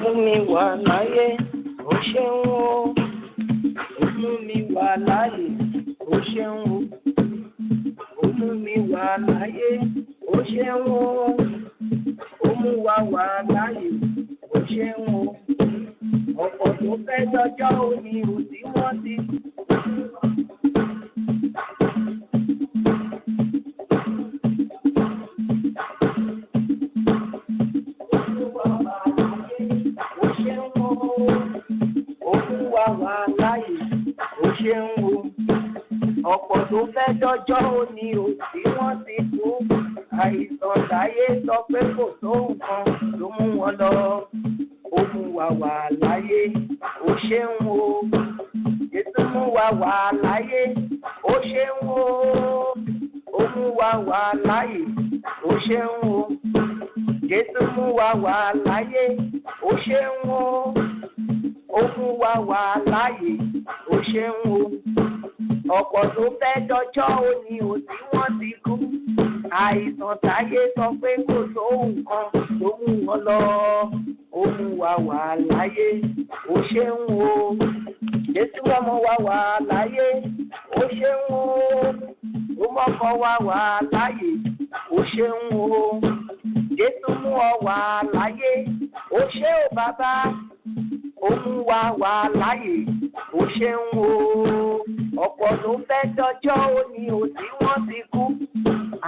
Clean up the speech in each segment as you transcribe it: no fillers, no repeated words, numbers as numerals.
Mú mi wà láyé, ó ṣeun o. Ó mú mi wà láyé, ó ṣeun o. Ó mú mi wà láyé, ó ṣeun o. Ó mú wa wà láyé, ó ṣeun o. Ọ̀pọ̀ tó fẹ́ dọjọ́ òní ò tí wọ́n ti. Ọ̀pọ̀ tó fẹ́ dọ́jọ́ òní ò tí wọ́n ti kú. Àìsàn láyé sọ pé kò tó nǹkan ló mú wọn lọ. Ó mú wa wà láyé, ó ṣeun o. Jésù mú wa wà láyé, ó ṣeun o. Ó mú wa wà láyé, ó ṣeun o. Jésù mú wa wà láyé, ó ṣeun o. Ó mú wa wà láyé, ó ṣeun o. Ọ̀pọ̀ tó fẹ́ dọjọ́ òní ò tí wọ́n ti kú. Àìsàn táyé sọ pé kò tó nǹkan ló mú wọn lọ. Ó mú wa wà láyé, ó ṣeun o. Jésù ọmọ wa wà láyé, ó ṣeun o. Ó mọ́kọ wa wà láyé, ó ṣeun o. Jésù mú ọ wà láyé, ó ṣé o bàbá. Ó mú wa wà láyé, ó ṣeun o. Ọ̀pọ̀ ló fẹ́ dọjọ́ òní ò tí wọ́n ti kú.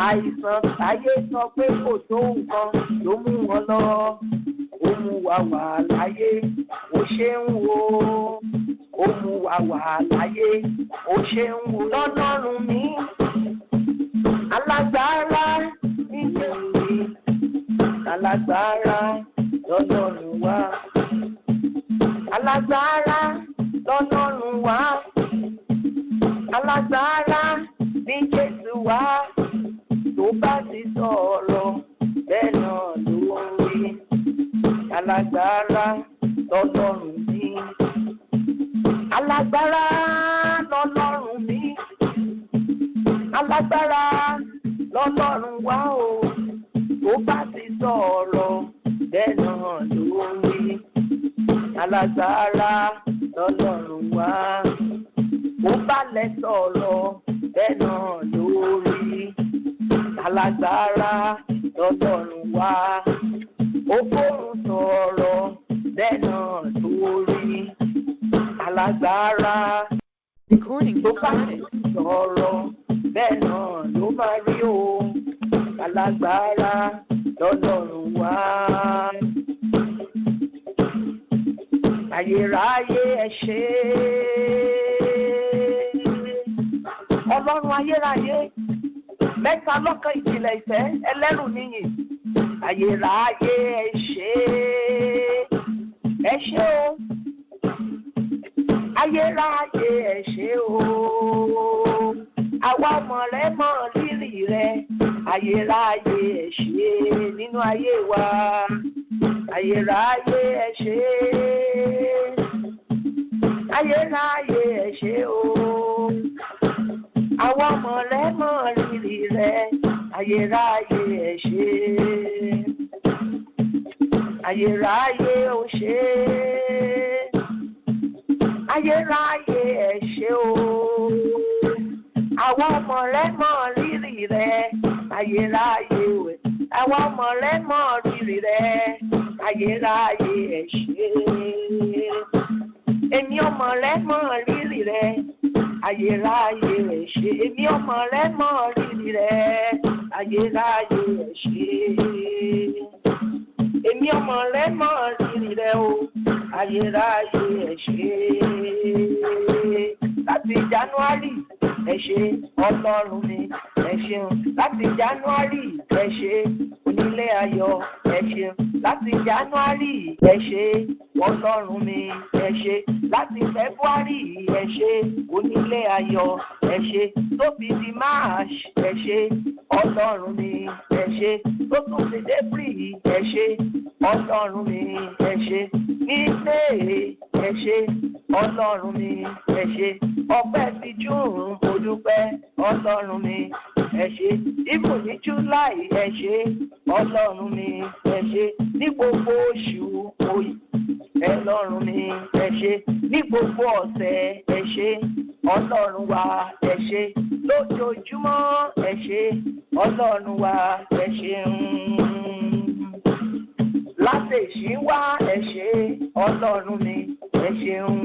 Àìsàn táyé sọ pé kò tó nǹkan ló mú wọn lọ. Ó mú wa wà láyé, ó ṣeun o. Ó mú wa wà láyé, ó ṣeun o. Lọ́lọ́run mi, alágbára níjẹ̀wé, alágbára lọ́lọ́run wa. Alágbára lọ́lọ́run wa. Alágbára ní Jésù wá, tó bá ti sọ̀rọ̀ bẹ́ẹ̀ náà ló ń rí. Alágbára lọ́lọ́run mi. Alágbára lọ́lọ́run mi. Alágbára lọ́lọ́run wá o, tó bá ti sọ̀rọ̀ bẹ́ẹ̀ náà ló ń rí. Alágbára lọ́lọ́run wá. Ó balẹ̀ sọ̀rọ̀ bẹ́ẹ̀ náà lórí. Alágbára lọ́lọ́run wá. Ó fòrùn sọ̀rọ̀ bẹ́ẹ̀ náà lórí. Alágbára tó bá sọ̀rọ̀ bẹ́ẹ̀ náà ló máa rí o. Alágbára lọ́lọ́run wá. Ayérayé ẹ ṣé. Ọlọ́run ayérayé, mẹ́ta lọ́kan ìjìnlẹ̀ ìfẹ́ ẹlẹ́rù níyì. Ayérayé ẹ ṣé. Ẹ ṣé o. Ayérayé ẹ ṣé o. Àwa ọmọ rẹ mọ rírì rẹ. Ayérayé ẹ ṣé nínú ayé wa. Ayérayé ẹ ṣé. Ayérayé ẹ ṣé o. Àwọn ọmọ rẹ mọ rírì rẹ. Ayérayé ẹ ṣé. Ayérayé ó ṣé. Ayérayé ẹ ṣé o. Àwọn ọmọ rẹ mọ rírì rẹ. Ayérayé o. Àwọn ọmọ rẹ mọ rírì rẹ. Ayérayé ẹ ṣé. Èmi ọmọ rẹ mọ rírì rẹ. Ayérayé ẹ ṣé. Èmi ọmọ rẹ mọ rírì rẹ. Ayérayé ẹ ṣé. Èmi ọmọ rẹ mọ rírì rẹ o. Ayérayé ẹ ṣé. Láti January ẹ ṣé Ọlọ́run mi ẹ ṣeun. Láti January ẹ ṣé onílé ayọ̀ ẹ ṣeun. láti January ẹ ṣé ọlọ́run mi ẹ ṣé láti February ẹ ṣé onílé ayọ̀ ẹ ṣé tó fi di March ẹ ṣé ọlọ́run mi ẹ ṣé tó tún fi dé April ẹ ṣé ọlọ́run mi ẹ ṣé ní May ẹ ṣé ọlọ́run mi ẹ ṣé ọpẹ́ ti June mo dúpẹ́ ọlọ́run mi ẹ ṣé ibù ní July ẹ ṣé ọlọ́run mi ẹ ṣé ní gbogbo oṣù oyè ọlọ́run mi ẹ ṣé ní gbogbo ọ̀sẹ̀ ẹ ṣé ọlọ́run wa ẹ ṣé lójoojúmọ́ ẹ ṣé ọlọ́run wa ẹ ṣé látẹ̀sí wá ẹ ṣé ọlọ́run mi ẹ ṣeun.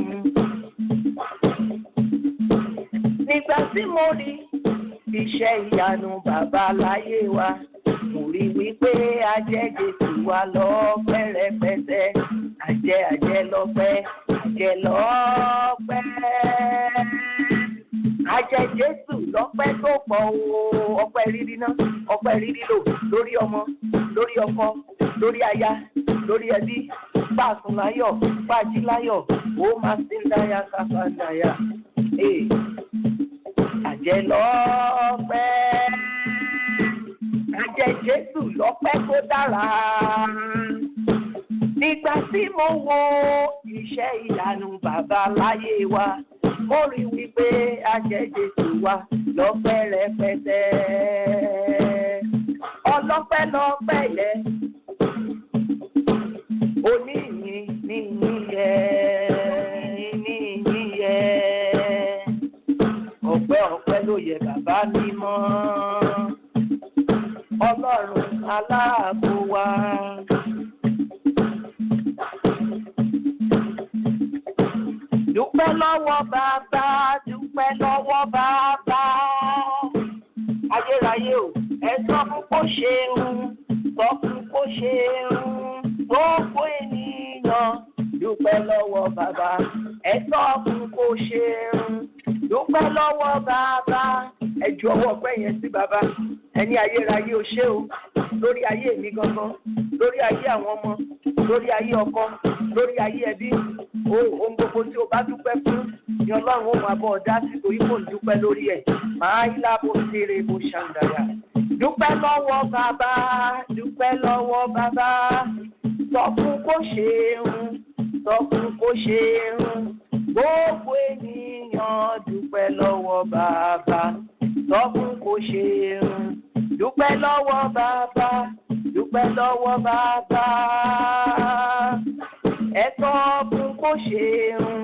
Nígbà tí mo rí iṣẹ́ ìyanu bàbá láyé wa mo rí wípé ajẹ́ Jésù wa lọ́pẹ́ rẹpẹtẹ ajẹ́ lọ́pẹ́ ajẹ́ lọ́pẹ́ ajẹ́ Jésù lọ́pẹ́ tó pọ̀ o ọpẹ́ rírí náà ọpẹ́ rírí lò lórí ọmọ lórí ọkọ lórí aya lórí ẹbí pàṣùn láyọ̀ pàjí láyọ̀ ó máa sí ń dáyà káfá ń dáyà ajẹ́ lọ́pẹ́ ajẹ́ Jésù lọ́pẹ́ tó dára. Nígbà tí mo wo iṣẹ́ ìyanu bàbá láyé wa mo rí wípé ajẹ́ Jésù wa lọ́pẹ́ rẹpẹtẹ ọlọ́pẹ́ lọ́pẹ́ yẹ oníyìn níyìn yẹ ọpẹ́ ló yẹ bàbá mímọ́ ọlọ́run aláàbò wa. Dúpẹ́ lọ́wọ́ bàbá dúpẹ́ lọ́wọ́ bàbá ayérayé o ẹ sọ fún kó ṣeun sọ fún kó ṣeun gbogbo ènìyàn dúpẹ́ lọ́wọ́ bàbá ẹ sọ fún kó ṣeun dúpẹ́ lọ́wọ́ bàbá ẹ ju ọwọ́ ọpẹ́ yẹn sí bàbá ẹni ayérayé o ṣé o lórí ayé mi gangan lórí ayé àwọn ọmọ lórí ayé ọkọ lórí ayé ẹbí ohun gbogbo tí o bá dúpẹ́ fún ni ọlọ́run ó máa bọ́ ọ dá sí torí kò ń dúpẹ́ lórí ẹ̀ máa ń lábò ṣeré bó ṣàǹdàyà dúpẹ́ lọ́wọ́ bàbá dúpẹ́ lọ́wọ́ bàbá sọ fún kó ṣeun sọ fún kó ṣeun gbogbo ènìyàn dúpẹ́ lọ́wọ́ bàbá sọ fún kó ṣeun dúpẹ́ lọ́wọ́ bàbá dúpẹ́ lọ́wọ́ bàbá ẹ sọ fún kó ṣeun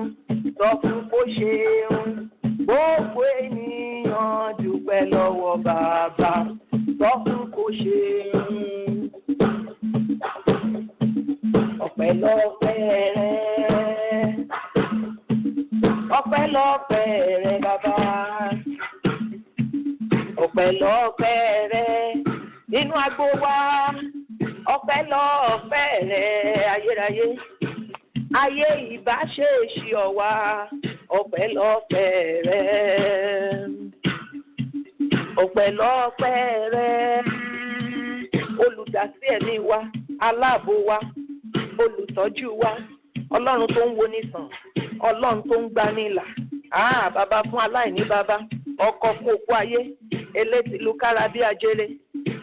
sọ fún kó ṣeun gbogbo ènìyàn dúpẹ́ lọ́wọ́ bàbá sọ fún kó ṣeun ọpẹ́lọpẹ́ rẹ ọpẹ́lọpẹ́ rẹ bàbá ọpẹ́lọpẹ́ rẹ nínú agbo wa ọpẹ́lọpẹ́ rẹ ayérayé ayé ìbáṣeṣì ọ̀wá ọpẹ́lọpẹ́ rẹ ọpẹ́lọpẹ́ rẹ olùdásí ẹ̀mí wa aláàbò wa olùtọ́jú wa ọlọ́run tó ń wo nìsàn ọlọ́run tó ń gbani là bàbá fún aláìní bàbá ọkọ fún òkú ayé elétìlú kára bí ajere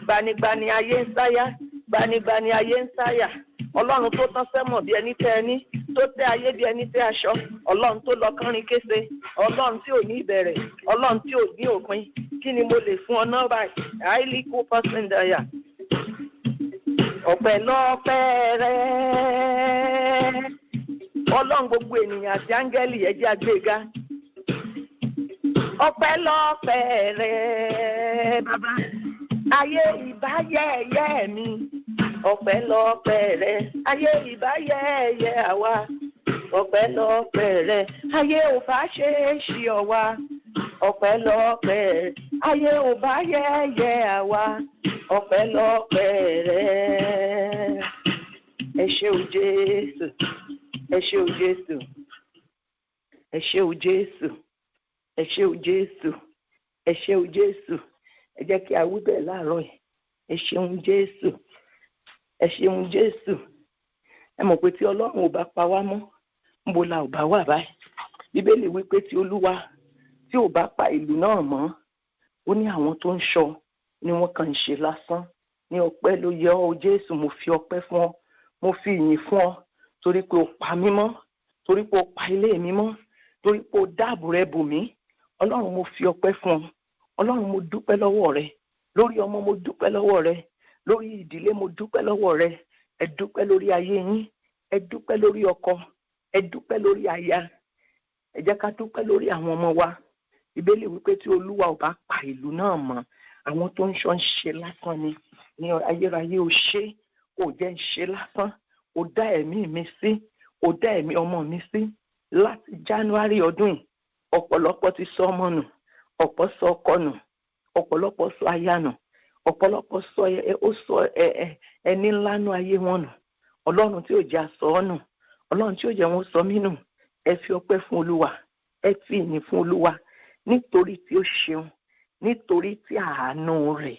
gbanigbani ayé ń sáyà gbanigbani ayé ń sáyà ọlọ́run tó tán sẹ́mọ̀ bí ẹni tẹ́ ẹni tó tẹ́ ayé bí ẹni tẹ́ aṣọ ọlọ́run tó lọ kánrin kése ọlọ́run tí ò ní ìbẹ̀rẹ̀ ọlọ́run tí ò ní òpin kí ni mo lè fún ọ náà báyìí highly cool person daya ọpẹ́lọpẹ́ rẹ ọlọ́run gbogbo ènìyàn àti áńgẹ́lì ẹ jẹ́ àgbéga ọpẹ́lọpẹ́ rẹ bàbá ayé ìbáyẹ̀yẹ́ mi ọpẹ́lọpẹ́ rẹ ayé ìbáyẹ̀yẹ́ àwa ọpẹ́lọpẹ́ rẹ ayé ò bá ṣe é ṣì ọ̀wá ọpẹ́lọpẹ́ rẹ ayé ò bá yẹ̀yẹ́ àwa ọpẹ́lọpẹ́ rẹ ẹ ṣé o Jésù ẹ ṣé o Jésù ẹ ṣé o Jésù ẹ ṣé o Jésù ẹ ṣé o Jésù ẹ jẹ́ kí a wí bẹ́ẹ̀ láàárọ̀ yìí ẹ ṣeun Jésù ẹ ṣeun Jésù. Ẹ mọ̀ pé tí Ọlọ́run ò bá pa wá mọ́, níbo la ò bá wà báyìí? Bíbélì wípé tí Olúwa tí ò bá pa ìlú náà mọ́, ó ní àwọn tó ń ṣọ́ ni wọ́n kàn ń ṣe lásán. Ní ọpẹ́ ló yẹ ọ́ Jésù, mo fi ọpẹ́ fún ọ, mo fi ìyìn fún ọ, torí pé o pa mí mọ́, torí pé o pa ilé mi mọ́, torí pé o dáàbò rẹ bò mí. Ọlọ́run, mo fi ọpẹ́ fún ọ. Ọlọ́run, mo dúpẹ́ lọ́wọ́ rẹ. Lórí ọmọ mo dúpẹ́ lọ́wọ́ rẹ. Lórí ìdílé mo dúpẹ́ lọ́wọ́ rẹ. Ẹ dúpẹ́ lórí ayé yín. Ẹ dúpẹ́ lórí ọkọ. Ẹ dúpẹ́ lórí aya. Ẹ jẹ́ ká dúpẹ́ lórí àwọn ọmọ wa. Bíbélì wípé tí Olúwa ò bá pa ìlú náà mọ́, àwọn tó ń ṣọ́ ń ṣe lásán ni. Ní ayérayé o ṣé, o jẹ́ ń ṣe lásán. O dá ẹ̀mí mi sí, o dá ẹ̀mí ọmọ mi sí. Láti January ọdún yìí, ọ̀pọ̀lọpọ̀ ti sọ ọmọ nù, ọ̀pọ̀ sọ ọkọ nù, ọ̀pọ̀lọpọ̀ sọ aya nù, ọ̀pọ̀lọpọ̀ sọ ẹni ńlá nú ayé wọn nù. Ọlọ́run tí ò jẹ́ aṣọ ọ́ nù, Ọlọ́run tí ò jẹ́ wọn sọ mí nù. Ẹ fi ọpẹ́ fún Olúwa, ẹ fi ìyìn fún Olúwa, nítorí tí ó ṣeun, nítorí tí àánú rẹ̀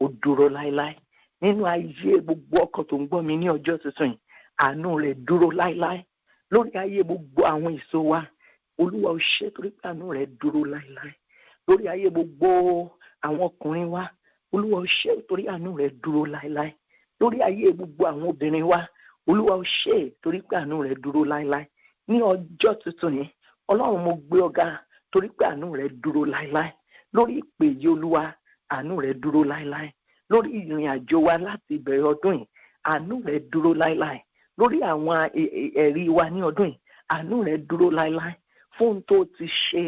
ó dúró láéláé. Nínú ayé gbogbo ọkàn tó ń gbọ́ mi ní ọjọ́ tuntun yìí, àánú rẹ̀ dúró láéláé. Lórí ayé gbogbo àwọn èso wa, Olúwa ó ṣé torí pé àánú rẹ̀ dúró láéláé. Lórí ayé gbogbo àwọn ọkùnrin wa, Olúwa ó ṣé torí àánú rẹ̀ dúró láéláé. Lórí ayé gbogbo àwọn obìnrin wa, Olúwa ó ṣé torí pé àánú rẹ̀ dúró láéláé. Ní ọjọ́ tuntun yìí, Ọlọ́run, mo gbé ọ ga torí pé àánú rẹ̀ dúró láéláé. Lórí ìpè yìí Olúwa, àánú rẹ̀ dúró láéláé. Lórí ìrìn àjò wa láti ìbẹ̀rẹ̀ ọdún yìí, àánú rẹ̀ dúró láéláé. Lórí àwọn ẹ̀rí wa ní ọdún yìí, àánú rẹ̀ dúró láéláé. Fún ohun tó ti ṣe,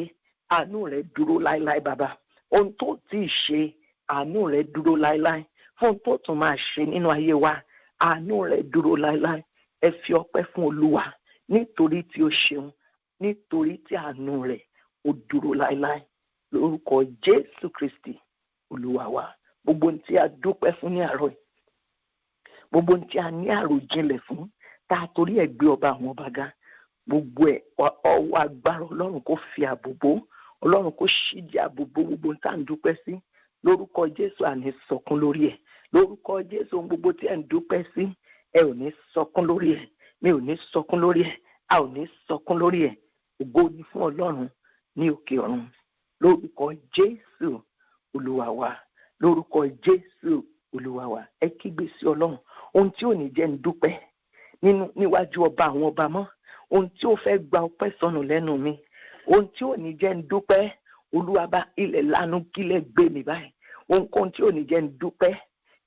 àánú rẹ̀ dúró láéláé bàbá. Ohun tó ti ṣe, àánú rẹ̀ dúró láéláé. Fún ohun tó tún máa ṣe nínú ayé wa, àánú rẹ̀ dúró láéláé. Ẹ fi ọpẹ́ fún Olúwa nítorí tí ó ṣeun, nítorí tí àánú rẹ̀ ó dúró láéláé. Lórúkọ Jésù Kristi Olúwa wa. Gbogbo ohun tí a dúpẹ́ fún ní àárọ̀ yìí, gbogbo ohun tí a ní àròjinlẹ̀ fún, tá a torí ẹ̀ gbé ọba àwọn ọba ga, gbogbo ẹ̀ ọwọ́ agbára Ọlọ́run kó fi ààbò bò, Ọlọ́run kó ṣíji ààbò bò gbogbo ohun tá à ń dúpẹ́ sí. Lórúkọ Jésù àní sọkún lórí ẹ̀. Lórúkọ Jésù ohun gbogbo tí ẹ̀ ń dúpẹ́ sí, ẹ ò ní sọkún lórí ẹ̀. Mi ò ní sọkún lórí ẹ̀. A ò ní sọkún lórí ẹ̀. Ògo ni fún Ọlọ́run ní òkè ọ̀run. Lórúkọ Jésù Olúwa wa. Lórúkọ Jésù Olúwa wa. Ẹ kígbe sí Ọlọ́run. Ohun tí ò ní jẹ́ ń dúpẹ́ níwájú ọba àwọn ọba mọ́, ohun tí ó fẹ́ gba ọpẹ́ sọnù lẹ́nu mi, ohun tí ò ní jẹ́ ń dúpẹ́, Olúwa bá ilẹ̀ lanu kílẹ̀ gbé mi báyìí. Ohunkóhun tí ò ní jẹ́ ń dúpẹ́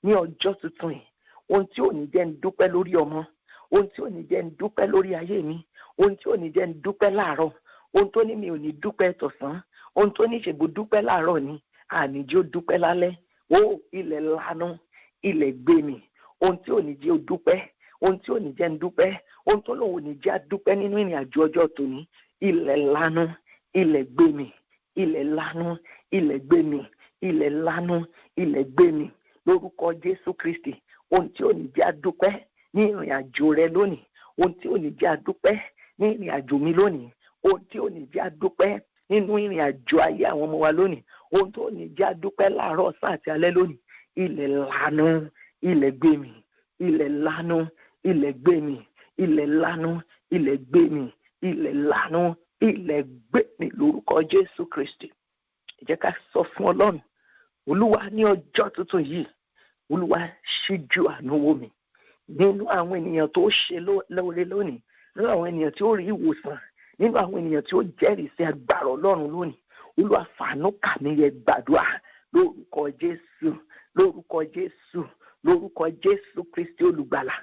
ní ọjọ́ tuntun yìí, ohun tí ò ní jẹ́ ń dúpẹ́ lórí ọmọ, ohun tí ò ní jẹ́ ń dúpẹ́ lórí ayé mi, ohun tí ò ní jẹ́ ń dúpẹ́ láàárọ̀, ohun tó ní mi ò ní dúpẹ́ tọ̀sán, ohun tó ní ṣègbè dúpẹ́ láàárọ̀ ni àníjó dúpẹ́ lálẹ́. Ó ilẹ̀ lanu, ilẹ̀ gbé mi. Ohun tí ò ní jẹ́ ó dúpẹ́, ohun tí ò ní jẹ́ ń dúpẹ́, ohun tó lòun ò ní jẹ́ àdúpẹ́ nínú ìrìn àjò ọjọ́ tòní, ilẹ̀ lanu, ilẹ̀ gbé mi, ilẹ̀ lanu, ilẹ̀ gbé mi, ilẹ̀ lanu, ilẹ̀ gbé mi. Lórúkọ Jésù Kristi, ohun tí ò ní jẹ́ àdúpẹ́ ní ìrìn àjò rẹ lónìí, ohun tí ò ní jẹ́ àdúpẹ́ ní ìrìn àjò mi lónìí, ohun tí ò ní jẹ́ àdúpẹ́ nínú ìrìn àjò ayé àwọn ọmọ wa lónìí, ohun tó ní jẹ́ àdúpẹ́ láàárọ̀ ọ̀sán àti alẹ́ lónìí, ilẹ̀ lanu, ilẹ̀ gbé mi, ilẹ̀ lanu, ilẹ̀ gbé mi, ilẹ̀ lanu, ilẹ̀ gbé mi, ilẹ̀ lanu, ilẹ̀ gbé mi. Lórúkọ Jésù Kristi. Ẹ jẹ́ ká sọ fún Ọlọ́run, Olúwa ní ọjọ́ tuntun yìí, Olúwa ṣíjú àánú wò mí. Nínú àwọn ènìyàn tó ṣe lóore lónìí, nínú àwọn ènìyàn tí ó rí ìwòsàn, nínú àwọn ènìyàn tí ó jẹ́rìí sí agbára Ọlọ́run lónìí, Olúwa fàánú kà mí yẹ gbàdúrà lórúkọ Jésù, lórúkọ Jésù, lórúkọ Jésù Kristi olùgbàlà.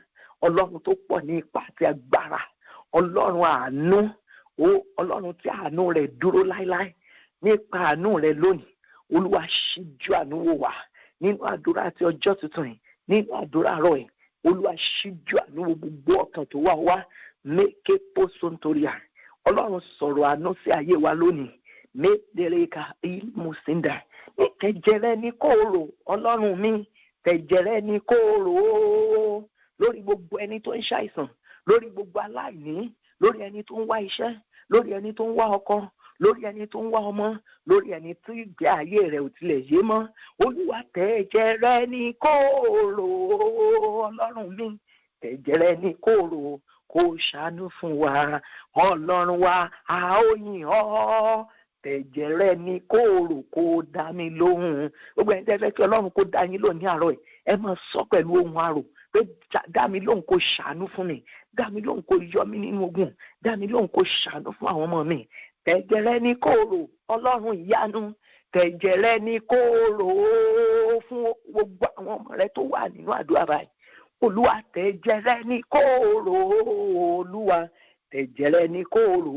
Ọlọ́run tó pọ̀ ní ipá àti agbára, Ọlọ́run àánú, Ọlọ́run tí àánú rẹ̀ dúró láéláé. Nípa àánú rẹ̀ lónìí, Olúwa ṣíjú àánú wò wá nínú àdúrà àti ọjọ́ tuntun yìí, nínú àdúrà àárọ̀ yìí, Olúwa ṣíjú àánú wò gbogbo ọkàn tó wà wá méke pósó nítorí à. Ọlọ́run sọ̀rọ̀ àánú sí ayé wa lónìí. Médèrèkà ìmùsíndà. Ní tẹ̀jẹ̀rẹ̀ ní kóòrò, Ọlọ́run mi, tẹ̀jẹ̀rẹ̀ ní kóòrò. Lórí gbogbo ẹni tó ń ṣàìsàn, lórí gbogbo aláìní, lórí ẹni tó ń wá iṣẹ́, lórí ẹni tó ń wá ọkọ, lórí ẹni tó ń wá ọmọ, lórí ẹni tí ìgbé ayé rẹ̀ ò tilẹ̀ yé mọ́. Olúwa tẹ̀jẹ̀ rẹ ní kóró, Ọlọ́run mi tẹ̀jẹ̀ rẹ ní kóró, kó ṣàánú fún wa. Ọlọ́run wa a ó yìn ọ́, tẹ̀jẹ̀ rẹ ní kóró, kó dá mi lóhùn. Gbogbo ẹni tẹ́ fẹ́ kí Ọlọ́run kó dá yín lóhùn ní àárọ̀ yìí, ẹ máa sọ pẹ̀lú ohùn àrò pé dá mi lóhùn kó ṣàánú fún mi, dá mi lóhùn kó yọ mí nínú ogun, dá mi lóhùn kó ṣàánú fún àwọn ọmọ mi. Tẹ̀jẹ̀ rẹ ní kóró, Ọlọ́run ìyanu, tẹ̀jẹ̀ rẹ ní kóró fún gbogbo àwọn ọmọ rẹ tó wà nínú àdúrà báyìí. Olúwa tẹ̀jẹ̀ rẹ ní kóró, Olúwa tẹ̀jẹ̀ rẹ ní kóró,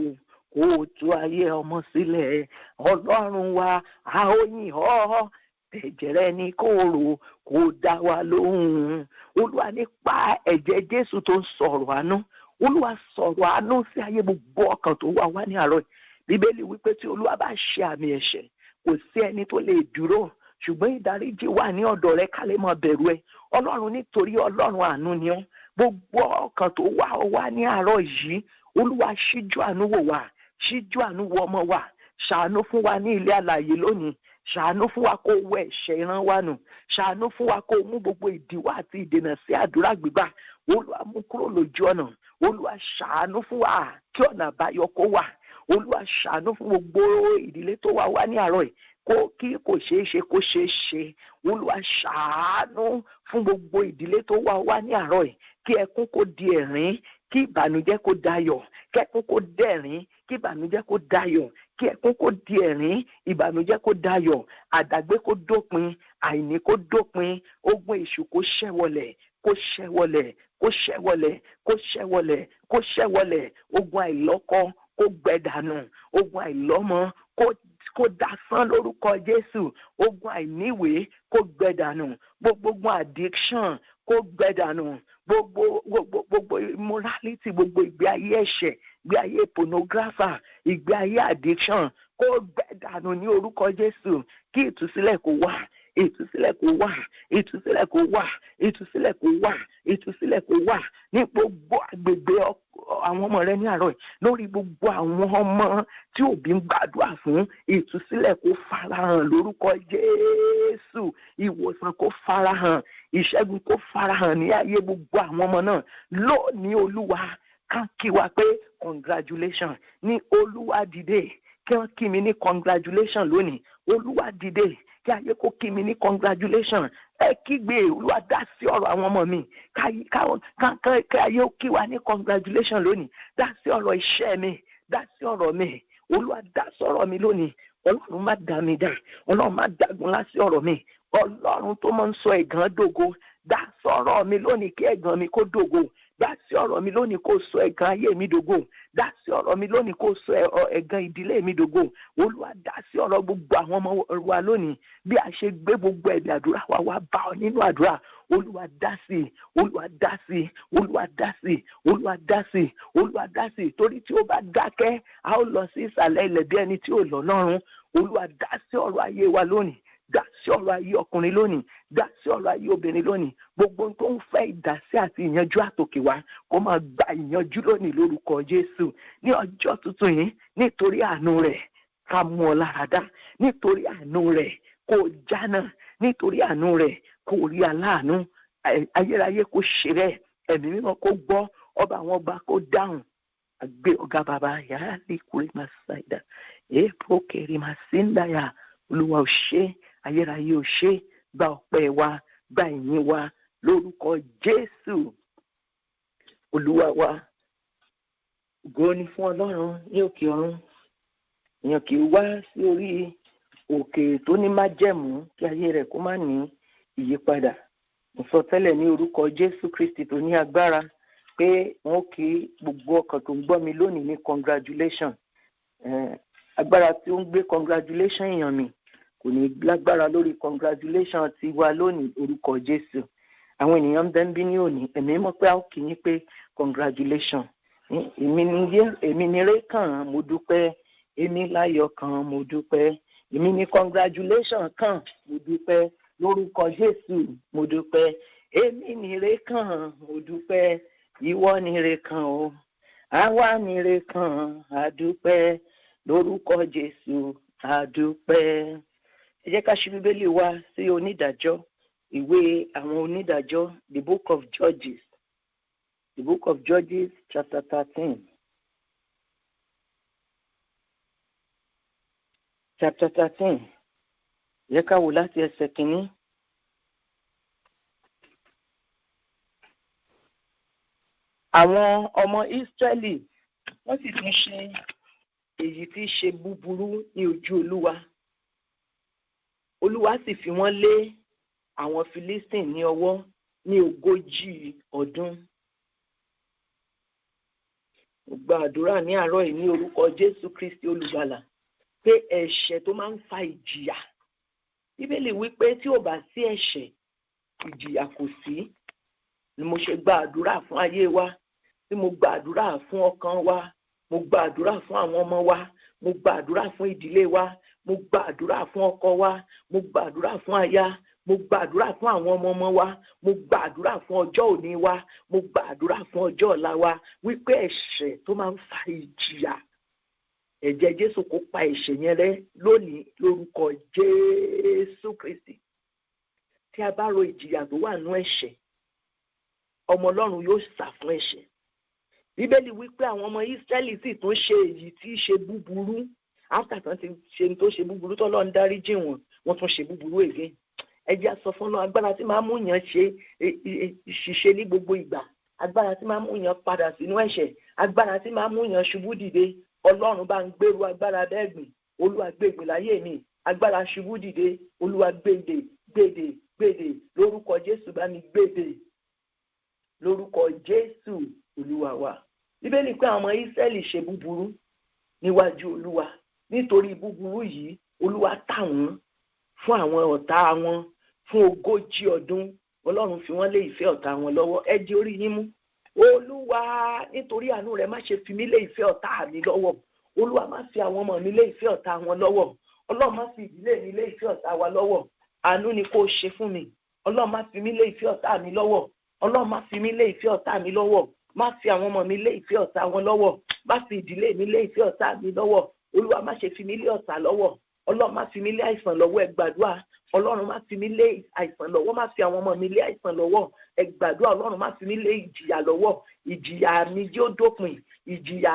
kó tú ayé ọmọ sílẹ̀. Ọlọ́run wa a ó yìn ọ́, tẹ̀jẹ̀ rẹ ní kóró, kó dá wa lóhùn. Olúwa nípa ẹ̀jẹ̀ Jésù tó ń sọ̀rọ̀ àánú, Olúwa sọ̀rọ̀ àánú sí ayé gbogbo ọkàn tó wà ní àárọ̀ yìí. Bíbélì wípé tí Olúwa bá ṣe àmì ẹ̀ṣẹ̀, kò sí ẹni tó lè dúró, ṣùgbọ́n ìdáríjì wà ní ọ̀dọ̀ rẹ ká lè máa bẹ̀rù ẹ. Ọlọ́run nítorí Ọlọ́run àánú ni ọ́. Gbogbo ọkàn tó wà ní àárọ̀ yìí, Olúwa ṣíjú àánú wò wá, ṣíjú àánú wo ọmọ wa, ṣàánú fún wa ní ilé alààyè lónìí, ṣàánú fún wa kó wẹ ẹ̀ṣẹ̀ ìran wa nù, ṣàánú fún wa kó mú gbogbo ìdíwọ́ àti ìdènà sí àdúrà gbígbà. Olúwa mú kúrò lójú ọ̀nà, Olúwa ṣàánú fún wa kí ọ̀nà àbáyọ kó wà. Olúwa ṣàánú fún gbogbo ìdílé tó wà ní àárọ̀ yìí, kí kò ṣeé ṣe kó ṣeé ṣe. Olúwa ṣàánú fún gbogbo ìdílé tó wà ní àárọ̀ yìí, kí ẹkún kó di ẹ̀rín, kí ìbànújẹ́ kó dayọ̀, kí ẹkún kó dẹ̀rín, kí ìbànújẹ́ kó dayọ̀, kí ẹkún kó di ẹ̀rín, ìbànújẹ́ kó dayọ̀, àdàgbé kó dópin, àìní kó dópin, ogun èṣù kó ṣẹ́wọlẹ̀, kó ṣẹ́wọlẹ̀, kó ṣẹ́wọlẹ̀, kó ṣẹ́wọlẹ̀, kó ṣẹ́wọlẹ̀, ogun àìlọ́kọ kó gbẹ̀dànù, ogun àìlọ́mọ kó dasán lórúkọ Jésù, ogun àìníwèé kó gbẹ̀dànù, gbogbo addiction kó gbẹ̀dànù, gbogbo immorality, gbogbo ìgbé ayé ẹ̀ṣẹ̀, ìgbé ayé pornographer, ìgbé ayé addiction kó gbẹ̀dànù ní orúkọ Jésù. Kí ìtúsílẹ̀ kó wà, ìtúsílẹ̀ kó wà, ìtúsílẹ̀ kó wà, ìtúsílẹ̀ kó wà, ìtúsílẹ̀ kó wà ní gbogbo agbègbè àwọn ọmọ rẹ ní àárọ̀ yìí, lórí gbogbo àwọn ọmọ tí òbí ń gbàdúrà fún. Ìtúsílẹ̀ kó farahàn lórúkọ Jésù, ìwòsàn kó farahàn, ìṣẹ́gun kó farahàn ní ayé gbogbo àwọn ọmọ náà lónìí. Olúwa kàn kí wa pé congratulation, ní Olúwa dìde, kí wọ́n kí mi ní congratulation lónìí. Olúwa dìde, kí ayé kó kí mi ní congratulation. Ẹ kígbe, Olúwa dá sí ọ̀rọ̀ àwọn ọmọ mi, kí ayé ó kí wa ní congratulation lónìí. Dá sí ọ̀rọ̀ iṣẹ́ mi, dá sí ọ̀rọ̀ mi, Olúwa dá sọ̀rọ̀ mi lónìí. Ọlọ́run má dá mi dá, Ọlọ́run má dágun lá sí ọ̀rọ̀ mi. Ọlọ́run tó máa ń sọ ẹ̀gàn dògo, dá sọ̀rọ̀ mi lónìí kí ẹ̀gàn mi kó dògo. Dá sí ọ̀rọ̀ mi lónìí kó sọ ẹ̀gàn ayé mi dògo. Dá sí ọ̀rọ̀ mi lónìí kó sọ ẹ̀gàn ìdílé mi dògo. Olúwa dá sí ọ̀rọ̀ gbogbo àwọn ọmọ wa lónìí. Bí a ṣe gbé gbogbo ẹ̀bẹ̀ àdúrà wa wá bá ọ nínú àdúrà, Olúwa dá sí, Olúwa dá sí, Olúwa dá sí, Olúwa dá sí, Olúwa dá sí. Torí tí ó bá dákẹ́, a ó lọ sí ìsàlẹ̀ ilẹ̀ bí ẹni tí ò lọ́lọ́run. Olúwa dá sí ọ̀rọ̀ ayé wa lónìí, dá sí ọ̀rọ̀ ayé ọkùnrin lónìí, dá sí ọ̀rọ̀ ayé obìnrin lónìí. Gbogbo tó ń fẹ́ ìdásí àti ìyanjú àtòkè wa kó máa gba ìyanjú lónìí lórúkọ Jésù. Ní ọjọ́ tuntun yìí, nítorí àánú rẹ̀ ká mú ọ lára dá, nítorí àánú rẹ̀ kó jánà, nítorí àánú rẹ̀ kó rí aláàánú. Ayérayé kó ṣe rẹ̀, ẹ̀mí mímọ́ kó gbọ́, ọba àwọn ọba kó dáhùn. Àgbé ọ̀gá bàbá yàrá lè kúrè máa ṣàìdá, èèpò kẹrì máa sí ń dáyà. Olúwa ò ṣe, ayérayé ò ṣe, gba ọpẹ́ wa, gba ìyìn wa lórúkọ Jésù Olúwa wa. Ògo ni fún Ọlọ́run ní òkè ọ̀run. Èèyàn kì í wá sí orí òkè tó ní májẹ̀mú kí ayé rẹ̀ kó má ní ìyípadà. Mo sọ tẹ́lẹ̀ ní orúkọ Jésù Kristi tó ní agbára pé wọ́n kí gbogbo ọkàn tó ń gbọ́ mi lónìí ní congratulation. Agbára tí ó ń gbé congratulation èèyàn mi kò ní lágbára lórí congratulation ti wa lónìí orúkọ Jésù. Àwọn ènìyàn ń bẹ ń bí ní òní, ẹ̀mí mọ̀ pé a ó kì í pé congratulation. Èmi ni ré kàn, mo dúpẹ́, èmi láyọ̀ kan, mo dúpẹ́, èmi ni congratulation kan, mo dúpẹ́ lórúkọ Jésù, mo dúpẹ́, èmi ni ré kàn, mo dúpẹ́, ìwọ ni ré kàn o, àwa ni ré kàn, a dúpẹ́ lórúkọ Jésù àdúpẹ́. Ẹ jẹ́ ká ṣí Bíbélì wa sí onídàájọ́, ìwé àwọn onídàájọ́, the book of Judges, chapter 13. Chapter 13. Ẹ jẹ́ ká wò láti ẹsẹ̀ kìíní. Àwọn ọmọ Ísírẹ́lì wọ́n sì tún ṣe èyí tí í ṣe búburú ní ojú Olúwa. Olúwa sì fi wọ́n lé àwọn Filistin ní ọwọ́ ní 40 ọdún. Mo gba àdúrà ní àárọ̀ yìí ní orúkọ Jésù Kristi olùgbàlà pé ẹ̀ṣẹ̀ tó máa ń fa ìjìyà. Bíbélì wípé tí ò bá sí ẹ̀ṣẹ̀, ìjìyà kò sí. Ni mo ṣe gba àdúrà fún ayé wa, tí mo gba àdúrà fún ọkàn wa, mo gba àdúrà fún àwọn ọmọ wa, mo gba àdúrà fún ìdílé wa, mo gba àdúrà fún ọkọ wa, mo gba àdúrà fún aya, mo gba àdúrà fún àwọn ọmọ wa, mo gba àdúrà fún ọjọ́ òní wa, mo gba àdúrà fún ọjọ́ ọ̀la wa, wípé ẹ̀ṣẹ̀ tó máa ń fa ìjìyà, ẹ̀jẹ̀ Jésù kó pa ẹ̀ṣẹ̀ yẹn rẹ́ lónìí lórúkọ Jésù Kristi. Tí a bá ro ìjìyà tó wà nú ẹ̀ṣẹ̀, ọmọ Ọlọ́run yóò sá fún ẹ̀ṣẹ̀. Bíbélì wípé àwọn ọmọ Ísírẹ́lì sì tún ṣe èyí tí í ṣe búburú. Áfítà ti ṣe tó ṣe búburú tó lọ́n dáríjì wọ́n tún ṣe búburú again. Ẹ jẹ́ á sọ fún Ọlọ́run, agbára tí máa mú yàn ṣe ìṣìṣe ní gbogbo ìgbà, agbára tí máa mú yàn padà sínú ẹ̀ṣẹ̀, agbára tí máa mú yàn ṣubú dìde, Ọlọ́run bá ń gbèrú agbára bẹ́ẹ̀gbìn. Olúwa gbègbè láyé mi, agbára ṣubú dìde, Olúwa gbèdè lórúkọ Jésù, bá mi gbèdè lórúkọ Jésù Olúwa wa. Bíbélì pé àwọn ọmọ Ísírẹ́lì ṣe búburú níwájú Olúwa. Nítorí búburú yìí, Olúwa tà wọ́n fún àwọn ọ̀tá wọn fún 40 ọdún. Ọlọ́run fi wọ́n lé ìfẹ́ ọ̀tá wọn lọ́wọ́. Ẹ di orí yín mú. Olúwa, nítorí àánú rẹ̀ má ṣe fi mí lé ìfẹ́ ọ̀tá mi lọ́wọ́. Olúwa, má fi àwọn ọmọ mi lé ìfẹ́ ọ̀tá wọn lọ́wọ́. Ọlọ́run, má fi ìdílé mi lé ìfẹ́ ọ̀tá wa lọ́wọ́. Àánú ni kó ṣe fún mi. Ọlọ́run, má fi mí lé ìfẹ́ ọ̀tá mi lọ́wọ́. Ọlọ́run, má fi mí lé ìfẹ́ ọ̀tá mi lọ́wọ́. Má fi àwọn ọmọ mi lé ìfẹ́ ọ̀tá wọn lọ́wọ́. Má fi ìdílé mi lé ìfẹ́ ọ̀tá mi lọ́wọ́. Olúwa, má ṣe fi mí lé ọ̀tá lọ́wọ́. Ọlọ́run, má fi mí lé àìsàn lọ́wọ́. Ẹ gbàdúrà. Ọlọ́run, má fi mí lé àìsàn lọ́wọ́. Má fi àwọn ọmọ mi lé àìsàn lọ́wọ́. Ẹ gbàdúrà. Ọlọ́run, má fi mí lé ìjìyà lọ́wọ́. Ìjìyà mi jẹ́ ó dópin. Ìjìyà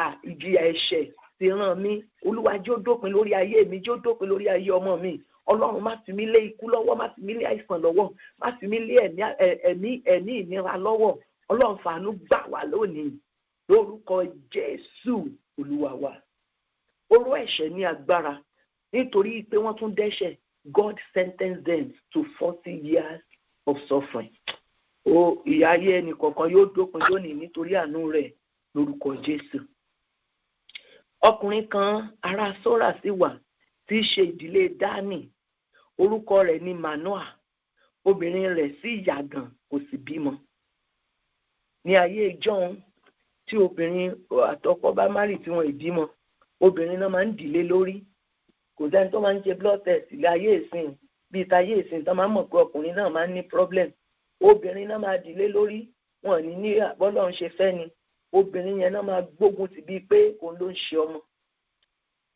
ẹ̀ṣẹ̀ ti ràn mí. Olúwa, jẹ́ ó dópin lórí ayé mi. Jẹ́ ó dópin lórí ayé ọmọ mi. Ọlọ́run, má fi mí lé ikú lọ́wọ́. Má fi mí lé àìsàn lọ́wọ́. Má fi mí lé ẹ̀mí ìnira lọ́wọ́. Ọlọ́run, fàánú gbà wá lónìí lórúkọ Jésù Olúwa wa. Oró ẹ̀ṣẹ̀ ní agbára. Nítorí pé wọ́n tún dẹ́ṣẹ̀, God sentenced them to 40 years of suffering. Ìyà ayé ẹnì kọ̀ọ̀kan yóò dópin lónìí nítorí àánú rẹ̀ lórúkọ Jésù. Ọkùnrin kan ará Sórà sì wà tí í ṣe ìdílé Dánì. Orúkọ rẹ̀ ni Manoah. Obìnrin rẹ̀ sì yàgàn, kò sì bímọ. Ní ayé ìjọ́un, tí obìnrin àtọkọ bá márì tí wọn ìbímọ, obìnrin náà máa ń dìlé lórí. Kò sẹ́ni tó máa ń ṣe blood test ilé ayé ìsìn bíi tayé ìsìn tó máa ń mọ̀ pé ọkùnrin náà máa ń ní problem. Obìnrin náà máa dìlé lórí, wọn ní bọ́lọ̀ ń ṣe fẹ́ ni. Obìnrin yẹn náà máa gbógun tì bíi pé òun ló ń ṣe ọmọ.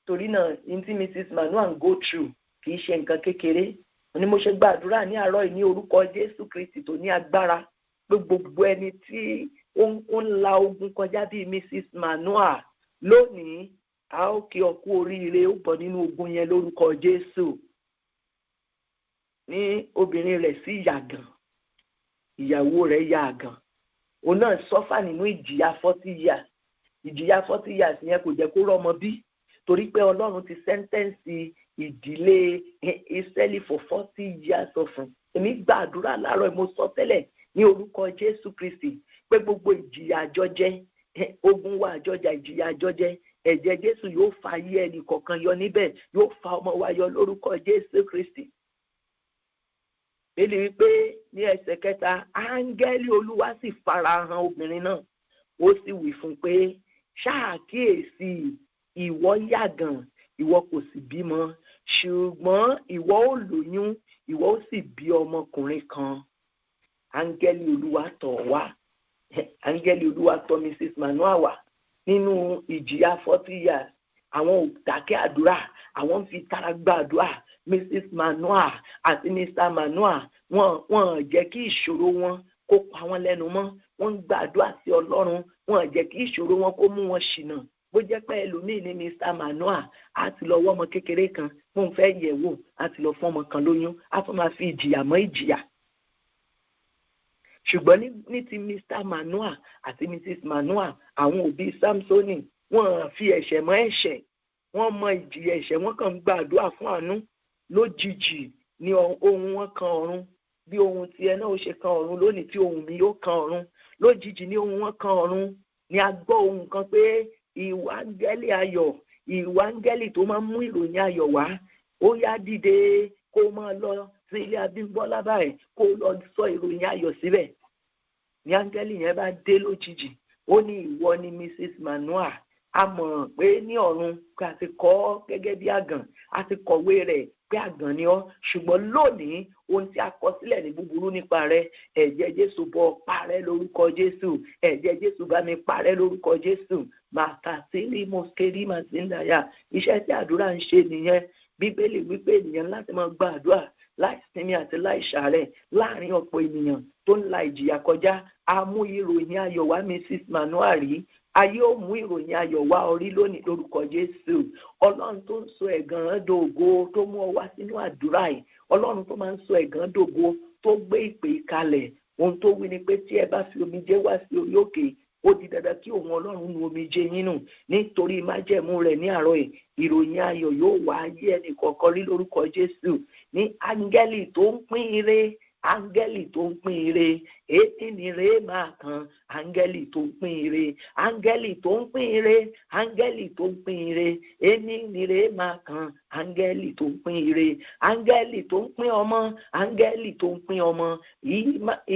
Torí náà ní tí Mrs. Manoah go through kì í ṣe nǹkan kékeré. Ni mo ṣe gbàdúrà ní àárọ̀ yìí ní orúkọ Jésù Kristi tó ní agbára pé gbogbo ẹni tí ó ń la ogun kọjá bíi Mrs. Manoah lónìí, a ó kí ọ kú oríire, ó bọ̀ nínú ogun yẹn lórúkọ Jésù. Ní obìnrin rẹ̀ sí yàgàn, ìyàwó rẹ̀ yàgàn. Òun náà sọ́fà nínú ìjìyà 40 years. Ìjìyà 40 years yẹn kò jẹ́ kó rọ́mọ bí, torí pé Ọlọ́run ti sẹ́ńtẹ́ǹsì ìdílé Ísírẹ́lì for 40 years suffering. Èmi gbàdúrà láàárọ̀ mo sọ tẹ́lẹ̀ ní orúkọ Jésù Kristi pé gbogbo ìjìyà àjọjẹ, ogun wa àjọjà, ìjìyà àjọjẹ, ẹ̀jẹ̀ Jésù yóò fa ayé ẹnì kọ̀ọ̀kan yọ níbẹ̀, yóò fa ọmọ wa yọ lórúkọ Jésù Kristi. Èlì wípé ní ẹsẹ̀ 3, áńgẹ́lì Olúwa sì farahàn obìnrin náà. Ó sì wí fún pé, ṣàkíyèsí, ìwọ yàgàn, ìwọ kò sì bímọ, ṣùgbọ́n ìwọ ó lóyún, ìwọ ó sì bí ọmọkùnrin kan. Áńgẹ́lì Olúwa tọ̀ wá. Áńgẹ́lì Olúwa tọ̀ Mrs. Manoah wá nínú ìjìyà 40 years. àwọn ò dákẹ́ àdúrà, àwọn ń fi tara gba àdúrà. Mrs. Manoa àti Mr. Manoa wọ́n jẹ́ kí ìṣòro wọn kó pa wọ́n lẹ́nu mọ́. Wọ́n ń gbàdúrà sí Ọlọ́run, wọ́n jẹ́ kí ìṣòro wọn kó mú wọn ṣìnà. Bó jẹ́ pé ẹlòmíì ní Mr. Manoa á ti lọ wọ́ ọmọ kékeré kan fún fẹ́ yẹ̀ wò, á ti lọ fún ọmọ kan lóyún, á tún máa fi ìjìyà mọ́ ìjìyà. Ṣùgbọ́n ní ti Mr. Manoa àti Mrs. Manoa, àwọn òbí Samsoni wọ́n fi ẹ̀ṣẹ̀ mọ́ ẹ̀ṣẹ̀, wọ́n mọ ìjìyà ẹ̀ṣẹ̀, wọ́n kàn ń gbàdúrà fún àánú. Lójijì ni ohun wọn kan ọ̀run, bí ohun tiẹ̀ náà ó ṣe kan ọ̀run lónìí tí ohun mi yóò kan ọ̀run. Lójijì ni ohun wọn kan ọ̀run, ni a gbọ́ ohun kan pé ìwà áńgẹ́lì ayọ̀, ìwà áńgẹ́lì tó máa ń mú ìròyìn ayọ̀ wá, ó yá dìde kó máa lọ sí ilé Abímbọ́lá báyìí kó lọ sọ ìròyìn ayọ̀ síbẹ̀. Ní áńgẹ́lì yẹn bá dé lójijì, ó ní ìwọ ni Mrs. Manoa. A mọ̀ pé ní ọ̀run pé a ti kọ ọ́ gẹ́gẹ́ bí àgàn, a ti kọ̀wé rẹ̀ pé àgàn ni ọ́, ṣùgbọ́n lónìí ohun tí a kọ sílẹ̀ ní búburú nípa rẹ̀, ẹ̀jẹ̀ Jésù bọ́ parẹ́ lórúkọ Jésù, ẹ̀jẹ̀ Jésù bá mi parẹ́ lórúkọ Jésù. Màkàsílì mọ́skẹ́rì màsíńdàyà, iṣẹ́ tí àdúrà ń ṣe nìyẹn. Bíbélì wípé ènìyàn láti máa gba àdúrà láì sinmi àti láì ṣàárẹ̀ láàrin ọ̀pọ̀ ènìyàn tó ń la ìjìyà kọjá. A mú ìròyìn ayọ̀ wá Mrs. Manoa rí, ayé ò mú ìròyìn ayọ̀ wá orí lónìí lórúkọ Jésù. Ọlọ́run tó ń sọ ẹ̀gàn dògo, tó mú ọ wá sínú àdúrà yìí, Ọlọ́run tó máa ń sọ ẹ̀gàn dògo, tó gbé ìpè kalẹ̀. Ohun tó wí ni pé tí ẹ bá fi omijé wá sí orí òkè, ó di dandan kí òun Ọlọ́run nu omijé yín nù. Nítorí májẹ̀mú rẹ̀ ní àárọ̀ yìí, ìròyìn ayọ̀ yóò wá ayé ẹnì kọ̀ọ̀kan rí lórúkọ Jésù. Ní áńgẹ́lì tó ń pín ire, áńgẹ́lì tó ń pín ire, ètí ni ire máa kan, áńgẹ́lì tó ń pín ire, áńgẹ́lì tó ń pín ire, áńgẹ́lì tó ń pín ire, èmi ni ire máa kan, áńgẹ́lì tó ń pín ire, áńgẹ́lì tó ń pín ọmọ, áńgẹ́lì tó ń pín ọmọ,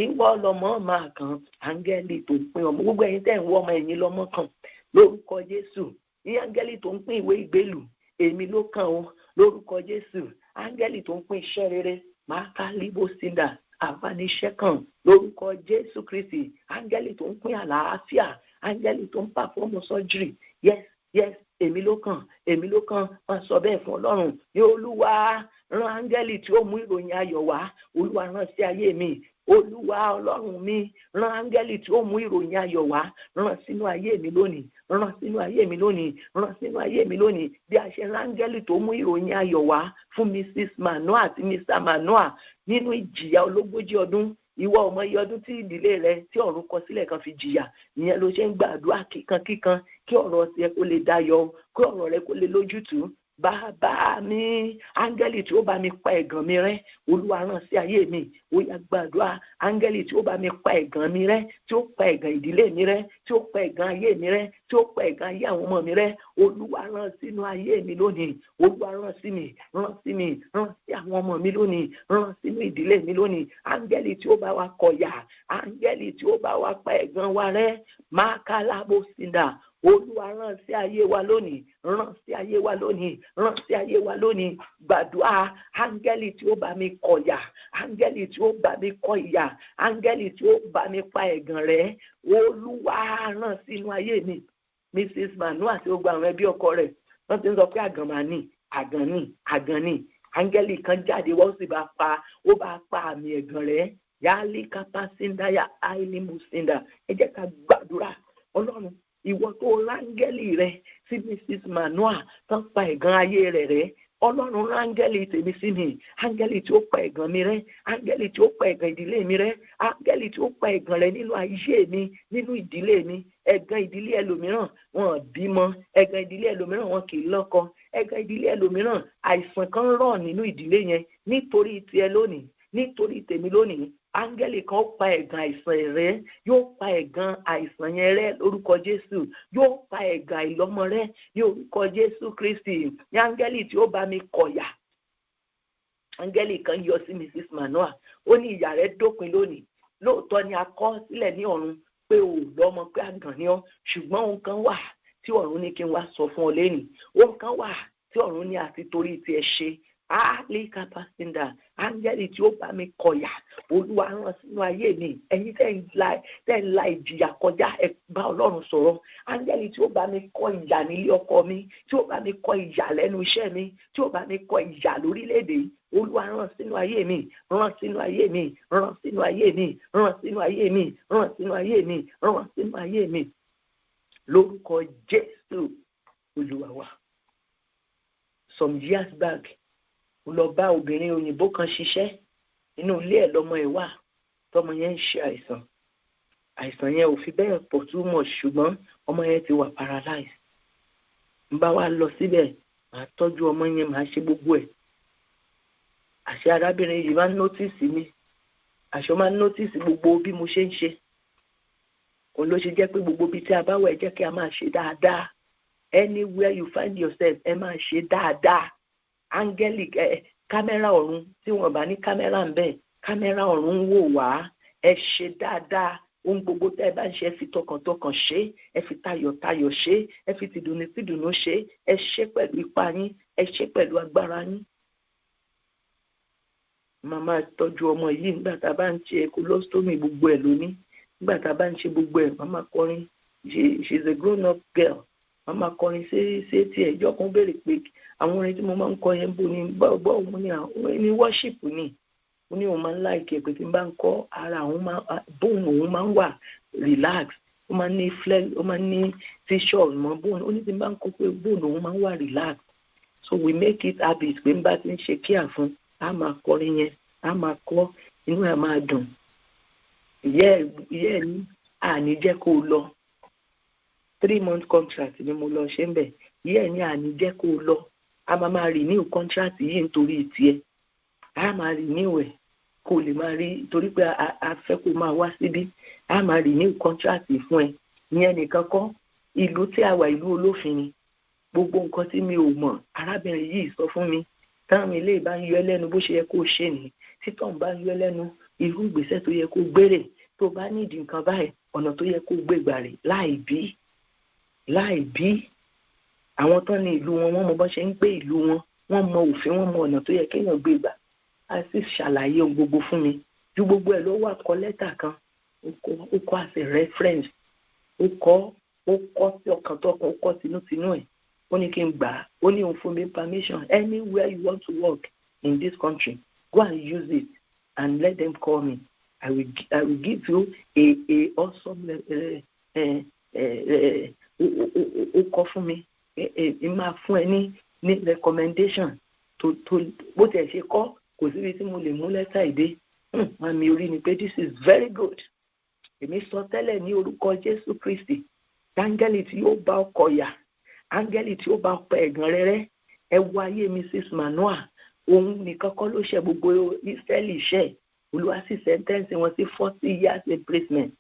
ìwọ lọmọ máa kan, áńgẹ́lì tó ń pín ọmọ. Gbogbo ẹ̀yin tẹ́ ń wọ́ ọmọ ẹ̀yin lọ́mọ kan lórúkọ Jésù. Ní áńgẹ́lì tó ń pín ìwé ìgbélù, èmi ló kàn ó lórúkọ Jésù. Áńgẹ́lì tó ń pín iṣẹ́ rere, máka libo sinda, àbániṣẹ́ kan lórúkọ Jésù Kristi. Áńgẹ́lì tó ń pín àlàáfíà, áńgẹ́lì tó ń pàfọ́ọ̀mù sọ́jírì, yes yes, èmi ló kàn, èmi ló kàn. Wọ́n sọ bẹ́ẹ̀ fún Ọlọ́run. Ní Olúwa rán áńgẹ́lì tí ó mú ìròyìn ayọ̀ wá, Olúwa rán sí ayé mi. Olúwa Ọlọ́run mi, rán áńgẹ́lì tí ó mú ìròyìn ayọ̀ wá, rán sínú ayé mi lónìí, rán sínú ayé mi lónìí, rán sínú ayé mi lónìí. Bí a ṣe rán áńgẹ́lì tó mú ìròyìn ayọ̀ wá fún Mrs. Manoa àti Mr. Manoa nínú ìjìyà ológójì ọdún. Ìwọ ọmọ iye ọdún tí ìdílé rẹ tí ọ̀run kọ sílẹ̀ kan fi jìyà, ìyẹn ló ṣe ń gbàdúrà kíkankíkan kí ọ̀rọ̀ tiẹ̀ kó lè dayọ̀, kí ọ̀rọ̀ rẹ kó lè lójútùú. Bàbá mi, áńgẹ́lì tí ó bá mi pa ẹ̀gàn mi rẹ́, Olúwa rán sí ayé mi. Ó yá gbàdúrà, áńgẹ́lì tí ó bá mi pa ẹ̀gàn mi rẹ́, tí ó pa ẹ̀gàn ìdílé mi rẹ́, tí ó pa ẹ̀gàn ayé mi rẹ́, tí ó pa ẹ̀gàn ayé àwọn ọmọ mi rẹ́, Olúwa rán sínú ayé mi lónìí. Olúwa rán sí mi, rán sí mi, rán sí àwọn ọmọ mi lónìí, rán sínú ìdílé mi lónìí. Áńgẹ́lì tí ó bá wa kọ̀yà, áńgẹ́lì tí ó bá wa pa ẹ̀gàn wa rẹ́, mákàlábó síndà. Olúwa rán sí ayé wa lónìí, rán sí ayé wa lónìí, rán sí ayé wa lónìí. Gbàdúrà, áńgẹ́lì tí ó bá mi kọ̀yà, áńgẹ́lì tí ó bá mi kọ ìyà, áńgẹ́lì tí ó bá mi pa ẹ̀gàn rẹ́, Olúwa rán sínú ayé mi. Mrs. Manoa àti gbogbo àwọn ẹbí ọkọ rẹ̀ wọ́n ti ń sọ pé àgàn máa ní, àgàn ní, àgàn ní. Áńgẹ́lì kan jáde wọ́n sì bá pa àmì ẹ̀gàn rẹ̀. Yálí kápá síndá àìní mú síndá. Ẹ jẹ́ ká gbàdúrà. Ọlọ́run, ìwọ tó rángẹ́lì rẹ sí Mrs. Manoa tán pa ẹ̀gàn ayé rẹ̀ rẹ́, Ọlọ́run rángẹ́lì tèmi sí mi, áńgẹ́lì tí ó pa ẹ̀gàn mi rẹ́, áńgẹ́lì tí ó pa ẹ̀gàn ìdílé mi rẹ́, áńgẹ́lì tí ó pa ẹ̀gàn rẹ̀ nínú ayé mi, nínú ìdílé mi. Ẹ̀gàn ìdílé ẹlòmíràn wọn bímọ, ẹ̀gàn ìdílé ẹlòmíràn wọn kì í lọ́kọ, ẹ̀gàn ìdílé ẹlòmíràn àìsàn kan rọ̀ nínú ìdílé yẹn. Nítorí tiẹ̀ lónìí, nítorí tèmi lónìí, áńgẹ́lì kan pa ẹ̀gàn àìsàn rẹ́, yóò pa ẹ̀gàn àìsàn yẹn rẹ́ lórúkọ Jésù, yóò pa ẹ̀gàn àìlọ́mọ rẹ́ ní orúkọ Jésù Kristi. Ní áńgẹ́lì tí ó bá mi kọ̀yà, áńgẹ́lì kan yọ sí Mrs. Manoa, ó ní ìyà rẹ̀ dópin lónìí. Lóòótọ́ ni a kọ sílẹ̀ ní ọ̀run pé ò lọ́mọ pé àgàn ni ọ́, ṣùgbọ́n ohun kan wà tí ọ̀run ní kí n wá sọ fún ọ lẹ́nìí. Ohun kan wà tí ọ̀run ní àti torí tiẹ̀ ṣe Likapasinda, áńgẹ́lì tí ó bá mi kọ̀yà, Olúwa rán sínú ayé mi. Ẹ̀yin tẹ́ ń la ìjìyà kọjá, ẹ bá Ọlọ́run sọ̀rọ̀. Áńgẹ́lì tí ó bá mi kọ ìyà nílé ọkọ mi, tí ó bá mi kọ ìyà lẹ́nu iṣẹ́ mi, tí ó bá mi kọ ìyà lórílẹ̀-èdè yìí, Olúwa rán sínú ayé mi, rán sínú ayé mi, rán sínú ayé mi, rán sínú ayé mi, rán sínú ayé mi, rán sínú ayé mi. Lórúkọ Jésù Olúwa wa. Some years back, mo lọ bá obìnrin òyìnbó kan ṣiṣẹ́ nínú ilé ẹ̀ lọ́mọ ẹ̀ wà, tọmọ yẹn ń ṣe àìsàn yẹn ò fi bẹ́ẹ̀ pọ̀ too much, ṣùgbọ́n ọmọ yẹn ti wà paralyzed. n bá wa lọ síbẹ̀, màá tọ́jú ọmọ yẹn, màá ṣe gbogbo ẹ̀. Àṣẹ arábìnrin yìí máa ń nọ́tìsì mi, àṣọ máa ń nọ́tìsì gbogbo bí mo ṣe ń ṣe. Òun ló ṣe jẹ́ pé gbogbo ibi tí a bá wà ẹ jẹ́ kí a máa ṣe dáadáa. Anywhere you find yourself, ẹ máa ṣe dáadáa. Áńgẹ́lì kámẹ́rà ọ̀run tí wọ́n bá ní kámẹ́rà ń bẹ̀, kámẹ́rà ọ̀run ń wò wá. Ẹ ṣe dáadáa. Ohun gbogbo tẹ́ ẹ bá ń ṣe, ẹ fi tọkàntọkàn ṣe, ẹ fi tayọ̀tayọ̀ ṣe, ẹ fi tìdùnnú ṣe, ẹ ṣe pẹ̀lú ipá yín, ẹ ṣe pẹ̀lú agbára yín. Màmá tọ́jú ọmọ yìí nígbà tá a bá ń ṣe colostomy gbogbo ẹ̀ lóní. Nígbà tá a bá ń ṣe gbogbo ẹ̀, màmá kọrin, she is a grown up girl. Màmá kọrin sí etí ẹ̀. Ìjọ kan béèrè pé àwọn orin tí mo máa ń kọ yẹn bó ni bọ́ọ̀ mo ní àwọn ní worship ni. Ó ní òun máa ń láìkè pé tí n bá ń kọ́ ara bóun òun máa ń wà relax. Ó máa ń ní flex, ó máa ń ní t-shirt mọ́ bóun. Ó ní tí n bá ń kọ́ pé bóun òun máa ń wà relax. So we make it habit pé n bá ti ń ṣe kíá fún, a máa kọrin yẹn, a máa kọ́, inú ẹ̀ máa dùn. Ìyá ẹ̀ ní àní jẹ́ kó lọ. 3-month contract ni mo lọ ṣe ń bẹ̀. Ìyá ẹ̀ ní àní jẹ́ kó lọ. A máa renew contract yìí nítorí tiẹ̀. A máa renew ẹ̀ kó lè máa rí, torí pé a fẹ́ kó máa wá síbí. A máa renew contract fún ẹ. Ìyẹn nìkan kọ́, ìlú tí a wà ìlú olófin ni. Gbogbo nǹkan tí mi ò mọ̀, arábìnrin yìí sọ fún mi. Táwọn ilé bá ń yọ ẹ́ lẹ́nu bó ṣe yẹ kó ṣe nìyí. Títàn bá ń yọ ẹ́ lẹ́nu, irú ìgbésẹ̀ tó yẹ kó gbére. Tó bá nídìí nǹkan báyìí, ọ̀nà tó yẹ kó gbégbà rè láì bí. Àwọn tán ní ìlú wọn, wọ́n mọ bọ́ ṣe ń gbé ìlú wọn, wọ́n mọ òfin, wọ́n mọ ọ̀nà tó yẹ kéèyàn gbégbà. A sì ṣàlàyé ohun gbogbo fún mi. Ju gbogbo ẹ̀ ló wà kọ lẹ́tà kan. Ó kọ́ as a reference. Ó kọ́ sí ọkàn tọkàn, ó kọ́ tinútinú ẹ̀. Ó ní kí n gbà á. Ó ní òun fún mi permission. Anywhere you want to work in this country, go and use it and let them call me. I will give you a awesome ó kọ́ fún mi. Máa fún ẹ ní recommendation tó bó tẹ̀ ṣe kọ́, kò síbi tí mo lè mú lẹ́tà ìdé. Wọ́n mi orí ni pé this is very good. Èmi sọ tẹ́lẹ̀ ní orúkọ Jésù Kristi. Áńgẹ́lì tí yóò bá ọkọ̀ yà, áńgẹ́lì tí ó bá ọkọ̀ ẹ̀gàn rẹ́rẹ́, ẹ wo ayé Mrs. Manoa. Òun nìkan kọ́ ló ṣe gbogbo Ísírẹ́lì ṣẹ̀. Olúwa sì sẹ́ńtẹ́ǹsì wọn sí 40 years imprisonment.